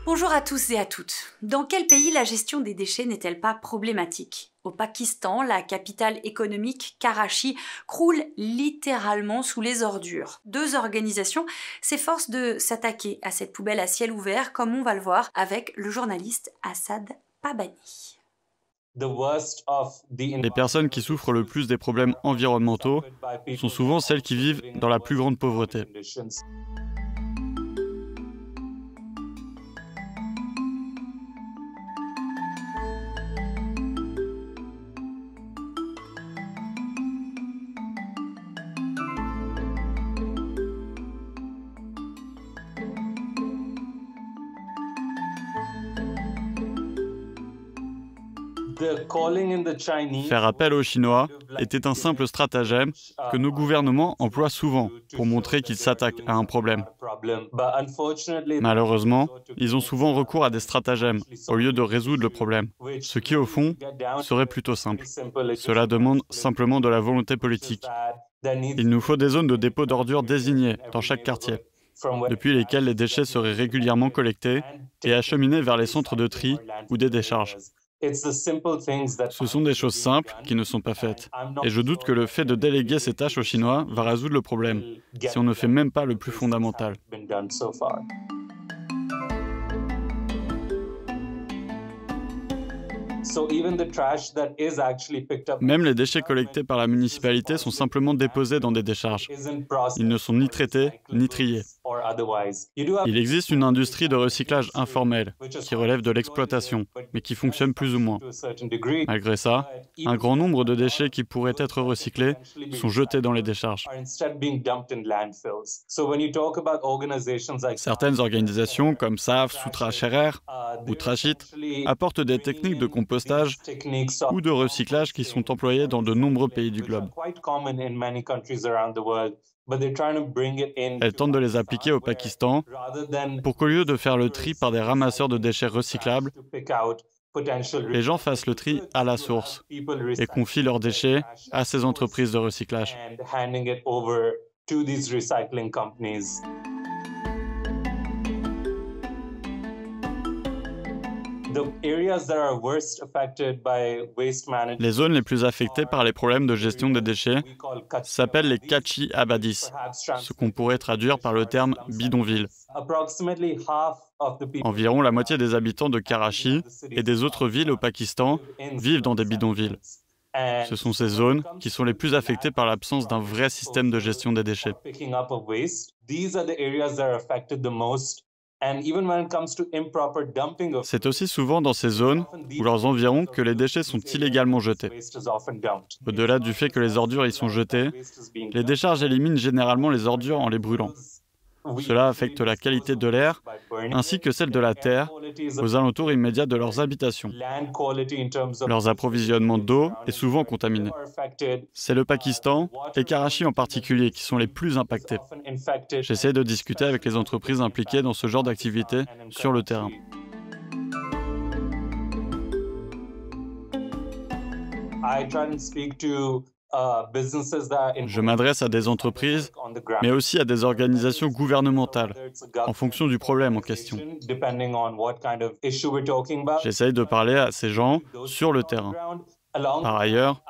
Bonjour à tous et à toutes. Dans quel pays la gestion des déchets n'est-elle pas problématique? Au Pakistan, la capitale économique Karachi croule littéralement sous les ordures. Deux organisations s'efforcent de s'attaquer à cette poubelle à ciel ouvert, comme on va le voir avec le journaliste Assad Pabani. Les personnes qui souffrent le plus des problèmes environnementaux sont souvent celles qui vivent dans la plus grande pauvreté. Faire appel aux Chinois était un simple stratagème que nos gouvernements emploient souvent pour montrer qu'ils s'attaquent à un problème. Malheureusement, ils ont souvent recours à des stratagèmes au lieu de résoudre le problème, ce qui, au fond, serait plutôt simple. Cela demande simplement de la volonté politique. Il nous faut des zones de dépôt d'ordures désignées dans chaque quartier, depuis lesquelles les déchets seraient régulièrement collectés et acheminés vers les centres de tri ou des décharges. Ce sont des choses simples qui ne sont pas faites. Et je doute que le fait de déléguer ces tâches aux Chinois va résoudre le problème, si on ne fait même pas le plus fondamental. Même les déchets collectés par la municipalité sont simplement déposés dans des décharges. Ils ne sont ni traités, ni triés. Il existe une industrie de recyclage informelle, qui relève de l'exploitation, mais qui fonctionne plus ou moins. Malgré ça, un grand nombre de déchets qui pourraient être recyclés sont jetés dans les décharges. Certaines organisations, comme SAF, Sutra Scherer ou Trashit, apportent des techniques de compostage ou de recyclage qui sont employées dans de nombreux pays du globe. Elles tentent de les appliquer au Pakistan pour qu'au lieu de faire le tri par des ramasseurs de déchets recyclables, les gens fassent le tri à la source et confient leurs déchets à ces entreprises de recyclage. Les zones les plus affectées par les problèmes de gestion des déchets s'appellent les Kachi Abadis, ce qu'on pourrait traduire par le terme bidonville. Environ la moitié des habitants de Karachi et des autres villes au Pakistan vivent dans des bidonvilles. Ce sont ces zones qui sont les plus affectées par l'absence d'un vrai système de gestion des déchets. C'est aussi souvent dans ces zones ou leurs environs que les déchets sont illégalement jetés. Au-delà du fait que les ordures y sont jetées, les décharges éliminent généralement les ordures en les brûlant. Cela affecte la qualité de l'air ainsi que celle de la terre aux alentours immédiats de leurs habitations. Leurs approvisionnements d'eau est souvent contaminé. C'est le Pakistan et Karachi en particulier qui sont les plus impactés. J'essaie de discuter avec les entreprises impliquées dans ce genre d'activité sur le terrain. Je m'adresse à des entreprises, mais aussi à des organisations gouvernementales, en fonction du problème en question. J'essaye de parler à ces gens sur le terrain. Par ailleurs,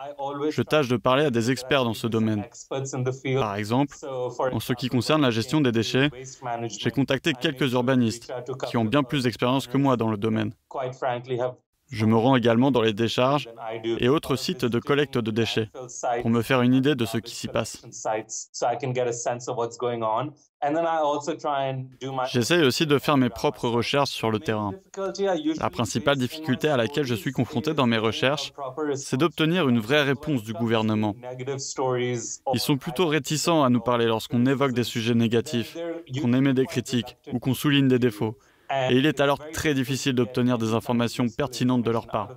je tâche de parler à des experts dans ce domaine. Par exemple, en ce qui concerne la gestion des déchets, j'ai contacté quelques urbanistes qui ont bien plus d'expérience que moi dans le domaine. Je me rends également dans les décharges et autres sites de collecte de déchets pour me faire une idée de ce qui s'y passe. J'essaye aussi de faire mes propres recherches sur le terrain. La principale difficulté à laquelle je suis confronté dans mes recherches, c'est d'obtenir une vraie réponse du gouvernement. Ils sont plutôt réticents à nous parler lorsqu'on évoque des sujets négatifs, qu'on émet des critiques ou qu'on souligne des défauts. Et il est alors très difficile d'obtenir des informations pertinentes de leur part.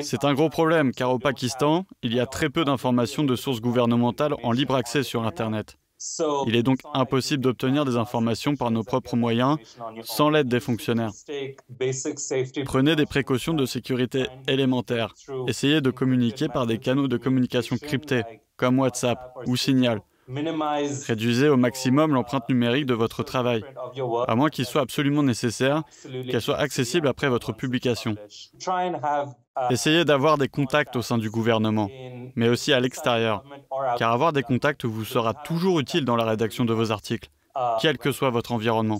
C'est un gros problème car au Pakistan, il y a très peu d'informations de sources gouvernementales en libre accès sur Internet. Il est donc impossible d'obtenir des informations par nos propres moyens sans l'aide des fonctionnaires. Prenez des précautions de sécurité élémentaires. Essayez de communiquer par des canaux de communication cryptés, comme WhatsApp ou Signal, Réduisez au maximum l'empreinte numérique de votre travail, à moins qu'il soit absolument nécessaire qu'elle soit accessible après votre publication. Essayez d'avoir des contacts au sein du gouvernement, mais aussi à l'extérieur, car avoir des contacts vous sera toujours utile dans la rédaction de vos articles, quel que soit votre environnement.